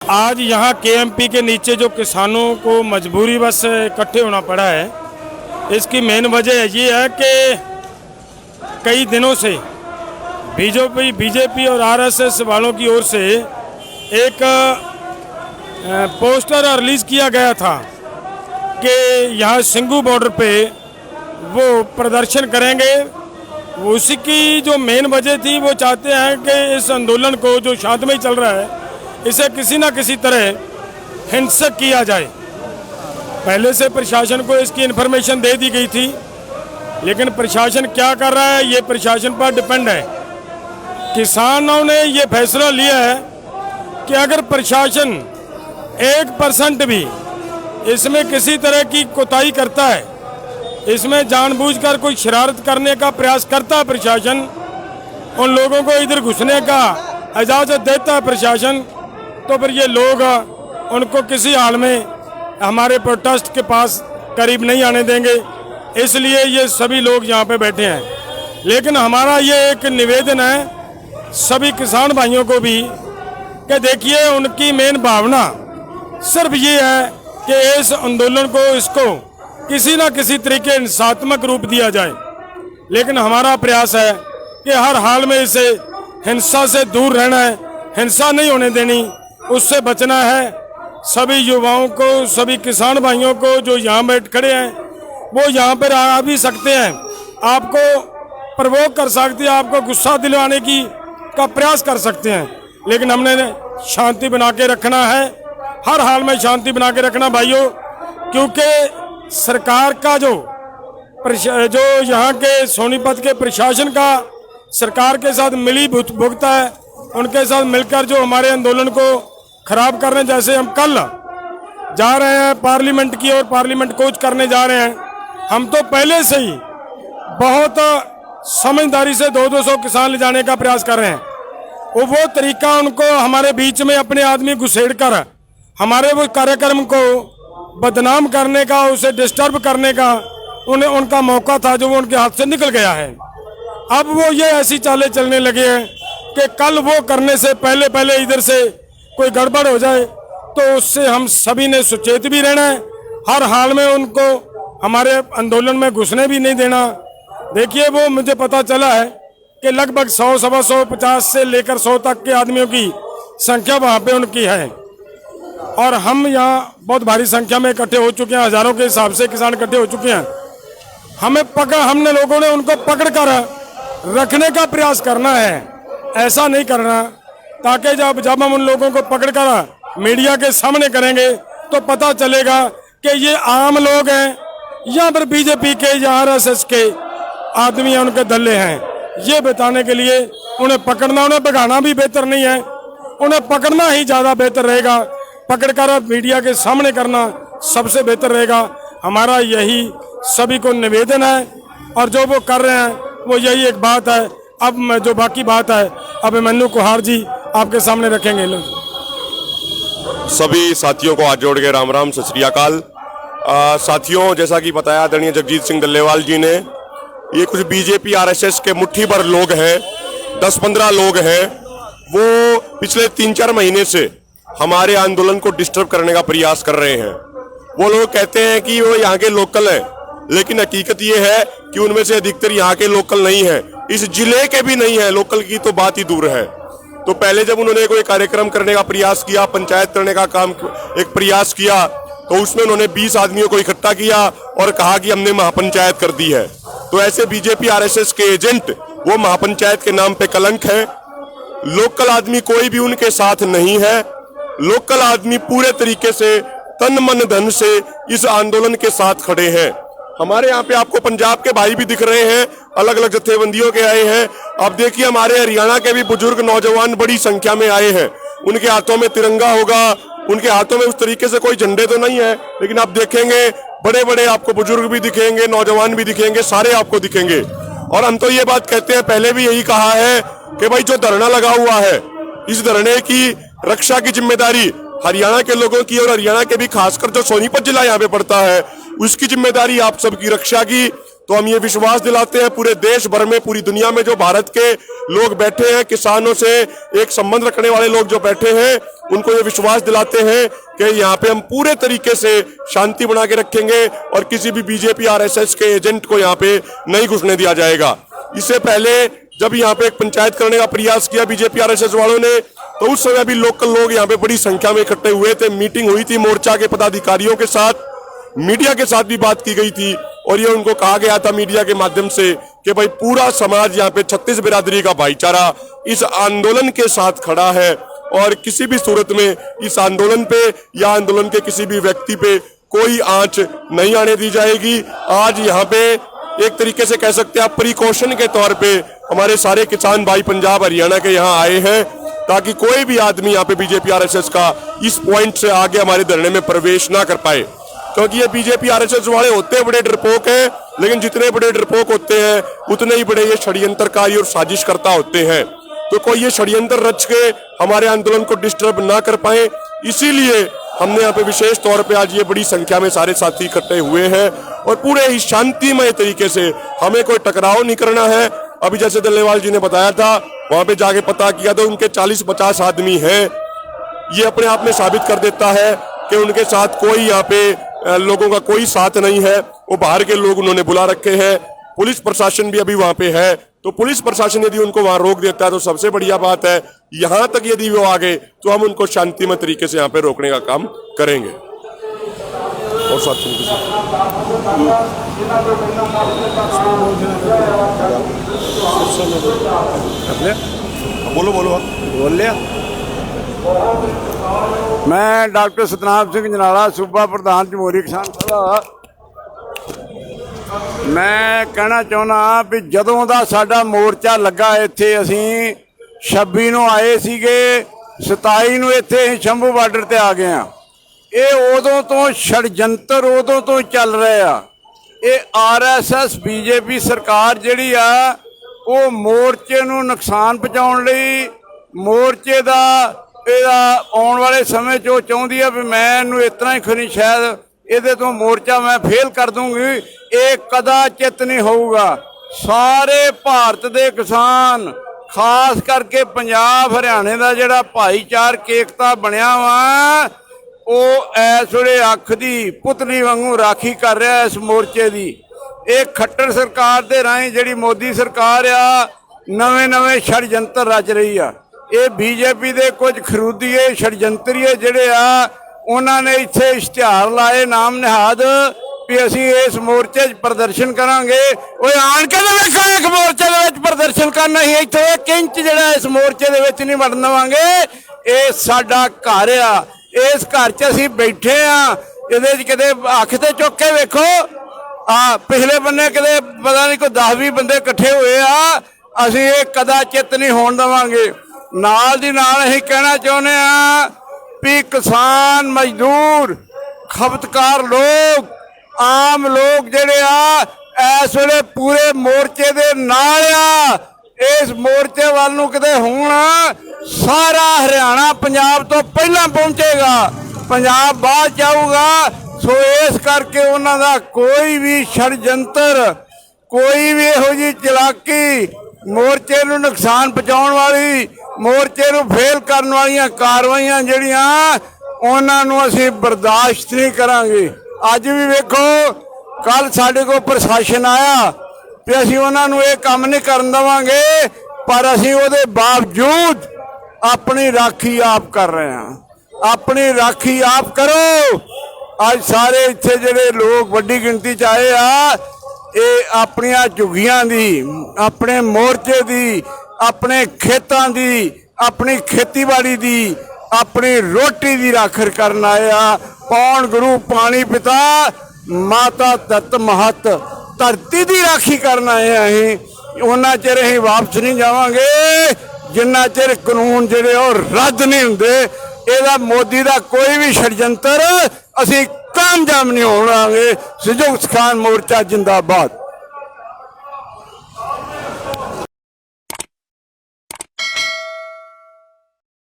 आज यहाँ केएमपी के नीचे जो किसानों को मजबूरी बस इकट्ठे होना पड़ा है, इसकी मेन वजह ये है कि कई दिनों से बीजेपी और आरएसएस वालों की ओर से एक पोस्टर रिलीज़ किया गया था कि यहाँ सिंघू बॉर्डर पे वो प्रदर्शन करेंगे। उसी की जो मेन वजह थी, वो चाहते हैं कि इस आंदोलन को जो शांतमय चल रहा है, इसे किसी न किसी तरह हिंसक किया जाए। पहले से प्रशासन को इसकी इन्फॉर्मेशन दे दी गई थी, लेकिन प्रशासन क्या कर रहा है ये प्रशासन पर डिपेंड है। किसानों ने ये फैसला लिया है कि अगर प्रशासन 1% भी इसमें किसी तरह की कोताही करता है, इसमें जानबूझकर कोई शरारत करने का प्रयास करता है प्रशासन, उन लोगों को इधर घुसने का इजाज़त देता है प्रशासन, तो फिर ये लोग उनको किसी हाल में हमारे प्रोटेस्ट के पास करीब नहीं आने देंगे। इसलिए ये सभी लोग यहाँ पे बैठे हैं। लेकिन हमारा ये एक निवेदन है सभी किसान भाइयों को भी कि देखिए, उनकी मेन भावना सिर्फ ये है कि इस आंदोलन को, इसको किसी न किसी तरीके हिंसात्मक रूप दिया जाए। लेकिन हमारा प्रयास है कि हर हाल में इसे हिंसा से दूर रहना है, हिंसा नहीं होने देनी, उससे बचना है। सभी युवाओं को, सभी किसान भाइयों को जो यहाँ बैठ खड़े हैं, वो यहाँ पर आ भी सकते हैं, आपको प्रवोक कर सकते हैं, आपको गुस्सा दिलवाने का प्रयास कर सकते हैं। लेकिन हमने शांति बना के रखना है, हर हाल में शांति बना के रखना भाइयों, क्योंकि सरकार का जो यहाँ के सोनीपत के प्रशासन का सरकार के साथ मिली भुगता है, उनके साथ मिलकर जो हमारे आंदोलन को खराब करने, जैसे हम कल जा रहे हैं पार्लियामेंट की ओर, पार्लियामेंट कूच करने जा रहे हैं, हम तो पहले से ही बहुत समझदारी से 200 किसान ले जाने का प्रयास कर रहे हैं। वो तरीका उनको हमारे बीच में अपने आदमी घुसेड़ कर हमारे वो कार्यक्रम को बदनाम करने का, उसे डिस्टर्ब करने का उनका मौका था, जो वो उनके हाथ से निकल गया है। अब वो ये ऐसी चालें चलने लगे हैं कि कल वो करने से पहले इधर से कोई गड़बड़ हो जाए, तो उससे हम सभी ने सचेत भी रहना है, हर हाल में उनको हमारे आंदोलन में घुसने भी नहीं देना। देखिए, वो मुझे पता चला है कि लगभग 100, 125, 50 से लेकर 100 तक के आदमियों की संख्या वहाँ पे उनकी है, और हम यहाँ बहुत भारी संख्या में इकट्ठे हो चुके हैं, हजारों के हिसाब से किसान इकट्ठे हो चुके हैं। हमने लोगों ने उनको पकड़ कर रखने का प्रयास करना है, ऐसा नहीं करना, ताकि जब हम उन लोगों को पकड़ कर मीडिया के सामने करेंगे तो पता चलेगा कि ये आम लोग हैं या फिर बीजेपी के या आरएसएस के आदमी हैं, उनके दल्ले हैं। ये बताने के लिए उन्हें पकड़ना, उन्हें भगाना भी बेहतर नहीं है, उन्हें पकड़ना ही ज़्यादा बेहतर रहेगा। पकड़कर मीडिया के सामने करना सबसे बेहतर रहेगा। हमारा यही सभी को निवेदन है, और जो वो कर रहे हैं वो यही एक बात है। अब जो बाकी बात है, अब मन्नू कुहार जी आपके सामने रखेंगे। सभी साथियों को हाथ जोड़ के राम राम, सत श्री अकाल। साथियों, जैसा कि बताया आदरणीय जगजीत सिंह डल्लेवाल जी ने, ये कुछ बीजेपी आरएसएस के मुट्ठी भर लोग हैं, 10-15 लोग हैं, वो पिछले 3-4 महीने से हमारे आंदोलन को डिस्टर्ब करने का प्रयास कर रहे हैं। वो लोग कहते हैं कि वो यहाँ के लोकल हैं, लेकिन हकीकत ये है कि उनमें से अधिकतर यहाँ के लोकल नहीं है, इस जिले के भी नहीं है, लोकल की तो बात ही दूर है। तो पहले जब उन्होंने कोई कार्यक्रम करने का प्रयास किया, पंचायत करने का काम एक प्रयास किया, तो उसमें उन्होंने 20 आदमियों को इकट्ठा किया और कहा कि हमने महापंचायत कर दी है। तो ऐसे बीजेपी आरएसएस के एजेंट वो महापंचायत के नाम पे कलंक है। लोकल आदमी कोई भी उनके साथ नहीं है। लोकल आदमी पूरे तरीके से तन मन धन से इस आंदोलन के साथ खड़े हैं। हमारे यहाँ पे आपको पंजाब के भाई भी दिख रहे हैं, अलग अलग जत्थेबंदियों के आए हैं। अब देखिए, हमारे हरियाणा के भी बुजुर्ग नौजवान बड़ी संख्या में आए हैं, उनके हाथों में तिरंगा होगा, उनके हाथों में उस तरीके से कोई झंडे तो नहीं है, लेकिन आप देखेंगे बड़े बड़े आपको बुजुर्ग भी दिखेंगे, नौजवान भी दिखेंगे, सारे आपको दिखेंगे। और हम तो ये बात कहते हैं, पहले भी यही कहा है कि भाई जो धरना लगा हुआ है, इस धरने की रक्षा की जिम्मेदारी हरियाणा के लोगों की, और हरियाणा के भी खासकर जो सोनीपत जिला यहाँ पे पड़ता है, उसकी जिम्मेदारी आप सबकी रक्षा की। तो हम ये विश्वास दिलाते हैं पूरे देश भर में, पूरी दुनिया में जो भारत के लोग बैठे हैं, किसानों से एक संबंध रखने वाले लोग जो बैठे हैं, उनको ये विश्वास दिलाते हैं कि यहाँ पे हम पूरे तरीके से शांति बना के रखेंगे और किसी भी बीजेपी आरएसएस के एजेंट को यहाँ पे नहीं घुसने दिया जाएगा। इससे पहले जब यहाँ पे एक पंचायत करने का प्रयास किया बीजेपी आरएसएस वालों ने, तो उस समय भी लोकल लोग यहाँ पे बड़ी संख्या में इकट्ठे हुए थे। मीटिंग हुई थी मोर्चा के पदाधिकारियों के साथ, मीडिया के साथ भी बात की गई थी और ये उनको कहा गया था मीडिया के माध्यम से कि भाई पूरा समाज यहाँ पे 36 बिरादरी का भाईचारा इस आंदोलन के साथ खड़ा है और किसी भी सूरत में इस आंदोलन पे या आंदोलन के किसी भी व्यक्ति पे कोई आंच नहीं आने दी जाएगी। आज यहाँ पे एक तरीके से कह सकते हैं आप प्रिकॉशन के तौर पे हमारे सारे किसान भाई पंजाब हरियाणा के यहाँ आए हैं ताकि कोई भी आदमी यहाँ पे बीजेपी आरएसएस का इस पॉइंट से आगे हमारे धरने में प्रवेश ना कर पाए, क्योंकि ये बीजेपी आरएसएस वाले होते बड़े डरपोक हैं, लेकिन जितने बड़े डरपोक होते हैं उतने ही बड़े ये षड्यंत्रकारी और साजिशकर्ता होते हैं। तो कोई ये षड्यंत्र रच के हमारे आंदोलन को डिस्टर्ब ना कर पाए, इसीलिए हमने यहाँ पे विशेष तौर पे आज ये बड़ी संख्या में सारे साथी इकट्ठे हुए हैं और पूरे ही शांतिमय तरीके से, हमें कोई टकराव नहीं करना है। अभी जैसे दल्लेवाल जी ने बताया था, वहां पे जाके पता किया तो उनके 40-50 आदमी हैं। ये अपने आप में साबित कर देता है कि उनके साथ कोई यहाँ पे लोगों का कोई साथ नहीं है, वो बाहर के लोग उन्होंने बुला रखे हैं। पुलिस प्रशासन भी अभी वहां पे है, तो पुलिस प्रशासन यदि उनको वहां रोक देता है तो सबसे बढ़िया बात है। यहां तक यदि वो आ गए तो हम उनको शांतिमय तरीके से यहाँ पे रोकने का काम करेंगे। और बोलो बोलो बोल लिया। मैं डॉक्टर सतनाम सिंह जनाला, सूबा प्रधान जमहूरी किसान सभा। मैं कहना चाਹੁੰਦਾ भी ਜਦੋਂ ਦਾ ਸਾਡਾ ਮੋਰਚਾ ਲੱਗਾ ਇੱਥੇ, ਅਸੀਂ 26 ਨੂੰ ਆਏ ਸੀਗੇ, 27 ਨੂੰ ਇੱਥੇ ਅਸੀਂ ਸ਼ੰਭੂ ਬਾਰਡਰ ਤੇ ਆ ਗਏ ਆ। ਇਹ ਉਦੋਂ ਤੋਂ ਛੜਜੰਤਰ ਉਦੋਂ ਤੋਂ ਚੱਲ ਰਹੇ ਆ। ਇਹ ਆਰਐਸਐਸ ਬੀਜੇਪੀ ਸਰਕਾਰ ਜਿਹੜੀ ਆ ਉਹ ਮੋਰਚੇ ਨੂੰ ਨੁਕਸਾਨ ਪਹੁੰਚਾਉਣ ਲਈ, ਮੋਰਚੇ ਦਾ ਇਹਦਾ ਆਉਣ ਵਾਲੇ ਸਮੇਂ 'ਚ ਉਹ ਚਾਹੁੰਦੀ ਆ ਵੀ ਮੈਂ ਇਹਨੂੰ ਇਸ ਤਰ੍ਹਾਂ ਹੀ ਖਰੀ ਸ਼ਾਇਦ ਇਹਦੇ ਤੋਂ ਮੋਰਚਾ ਮੈਂ ਫੇਲ ਕਰ ਦੂੰਗੀ। ਇਹ ਕਦਾਚਿਤ ਨਹੀਂ ਹੋਊਗਾ। ਸਾਰੇ ਭਾਰਤ ਦੇ ਕਿਸਾਨ, ਖਾਸ ਕਰਕੇ ਪੰਜਾਬ ਹਰਿਆਣੇ ਦਾ ਜਿਹੜਾ ਭਾਈਚਾਰਕ ਏਕਤਾ ਬਣਿਆ ਵਾ, ਉਹ ਇਸ ਵੇਲੇ ਅੱਖ ਦੀ ਪੁਤਲੀ ਵਾਂਗੂ ਰਾਖੀ ਕਰ ਰਿਹਾ ਇਸ ਮੋਰਚੇ ਦੀ। ਇਹ ਖੱਟਰ ਸਰਕਾਰ ਦੇ ਰਾਹੀਂ ਜਿਹੜੀ ਮੋਦੀ ਸਰਕਾਰ ਆ, ਨਵੇਂ ਛੜਯੰਤਰ ਰਚ ਰਹੀ ਆ। ਇਹ ਬੀਜੇਪੀ ਦੇ ਕੁਝ ਖਰੂਦੀਏ ਛੜਯੰਤਰੀਏ ਜਿਹੜੇ ਆ, ਉਹਨਾਂ ਨੇ ਇੱਥੇ ਇਸ਼ਤਿਹਾਰ ਲਾਏ ਨਾਮ ਨਿਹਾਦ ਵੀ ਅਸੀਂ ਇਸ ਮੋਰਚੇ 'ਚ ਪ੍ਰਦਰਸ਼ਨ ਕਰਾਂਗੇ। ਉਹ ਆਣ ਕੇ ਤਾਂ ਵੇਖੋ, ਇੱਕ ਮੋਰਚੇ ਦੇ ਵਿੱਚ ਪ੍ਰਦਰਸ਼ਨ ਕਰਨਾ ਹੀ, ਇੱਥੇ 1 ਇੰਚ ਜਿਹੜਾ ਇਸ ਮੋਰਚੇ ਦੇ ਵਿੱਚ ਨਹੀਂ ਵੜਨ ਦੇਵਾਂਗੇ। ਇਹ ਸਾਡਾ ਘਰ ਆ, ਇਸ ਘਰ 'ਚ ਅਸੀਂ ਬੈਠੇ ਆ। ਇਹਦੇ 'ਚ ਕਿਤੇ ਅੱਖ ਤੇ ਚੁੱਕ ਕੇ ਵੇਖੋ, ਪਿਛਲੇ ਬੰਨੇ ਕਿਤੇ ਪਤਾ ਨਹੀਂ ਕੋਈ 10-20 ਬੰਦੇ ਇਕੱਠੇ ਹੋਏ ਆ। ਅਸੀਂ ਇਹ ਕਦਾਚਿਤ ਨਹੀਂ ਹੋਣ ਦੇਵਾਂਗੇ। ਨਾਲ ਦੀ ਨਾਲ ਅਸੀਂ ਕਹਿਣਾ ਚਾਹੁੰਦੇ ਆ ਵੀ ਕਿਸਾਨ, ਮਜ਼ਦੂਰ, ਖਪਤਕਾਰ ਲੋਕ, ਆਮ ਲੋਕ ਜਿਹੜੇ ਆ ਇਸ ਵੇਲੇ ਪੂਰੇ ਮੋਰਚੇ ਦੇ ਨਾਲ ਆ। ਇਸ ਮੋਰਚੇ ਵੱਲ ਨੂੰ ਕਿਤੇ ਹੁਣ ਸਾਰਾ ਹਰਿਆਣਾ ਪੰਜਾਬ ਤੋਂ ਪਹਿਲਾਂ ਪਹੁੰਚੇਗਾ, ਪੰਜਾਬ ਬਾਅਦ ਜਾਊਗਾ। ਸੋ ਇਸ ਕਰਕੇ ਉਹਨਾਂ ਦਾ ਕੋਈ ਵੀ ਛੜਯੰਤਰ, ਕੋਈ ਵੀ ਇਹੋ ਜਿਹੀ ਚਲਾਕੀ, ਮੋਰਚੇ ਨੂੰ ਨੁਕਸਾਨ ਪਹੁੰਚਾਉਣ ਵਾਲੀ, ਮੋਰਚੇ ਨੂੰ ਫੇਲ ਕਰਨ ਵਾਲੀਆਂ ਕਾਰਵਾਈਆਂ ਜਿਹੜੀਆਂ, ਉਹਨਾਂ ਨੂੰ ਅਸੀਂ ਬਰਦਾਸ਼ਤ ਨਹੀਂ ਕਰਾਂਗੇ। ਅੱਜ ਵੀ ਵੇਖੋ, ਕੱਲ ਸਾਡੇ ਕੋਲ ਪ੍ਰਸ਼ਾਸਨ ਆਇਆ ਤੇ ਅਸੀਂ ਉਹਨਾਂ ਨੂੰ ਇਹ ਕੰਮ ਨਹੀਂ ਕਰਨ ਦੇਵਾਂਗੇ, ਪਰ ਅਸੀਂ ਉਹਦੇ ਬਾਵਜੂਦ ਆਪਣੀ ਰਾਖੀ ਆਪ ਕਰ ਰਹੇ ਹਾਂ। ਆਪਣੀ ਰਾਖੀ ਆਪ ਕਰੋ। ਅੱਜ ਸਾਰੇ ਇੱਥੇ ਜਿਹੜੇ ਲੋਕ ਵੱਡੀ ਗਿਣਤੀ 'ਚ ਆਏ ਆ, ਇਹ ਆਪਣੀਆਂ ਝੁੱਗੀਆਂ ਦੀ, ਆਪਣੇ ਮੋਰਚੇ ਦੀ, ਆਪਣੇ ਖੇਤਾਂ ਦੀ, ਆਪਣੀ ਖੇਤੀਬਾੜੀ ਦੀ, ਆਪਣੀ ਰੋਟੀ ਦੀ ਰਾਖਰ ਕਰਨ ਆਏ ਆ। ਪੌਣ ਗੁਰੂ ਪਾਣੀ ਪਿਤਾ, ਮਾਤਾ ਤਤ ਮਹਤ, ਧਰਤੀ ਦੀ ਰਾਖੀ ਕਰਨ ਆਏ ਆ। ਅਸੀਂ ਉਹਨਾਂ ਚਿਰ ਅਸੀਂ ਵਾਪਸ ਨਹੀਂ ਜਾਵਾਂਗੇ ਜਿੰਨਾ ਚਿਰ ਕਾਨੂੰਨ ਜਿਹੜੇ ਉਹ ਰੱਦ ਨਹੀਂ ਹੁੰਦੇ। ਇਹਦਾ ਮੋਦੀ ਦਾ ਕੋਈ ਵੀ ਛੜਯੰਤਰ ਅਸੀਂ ਕਾਮਯਾਬ ਨਹੀਂ ਹੋਣਾਂਗੇ। ਸੰਯੁਕਤ ਕਿਸਾਨ ਮੋਰਚਾ ਜਿੰਦਾਬਾਦ।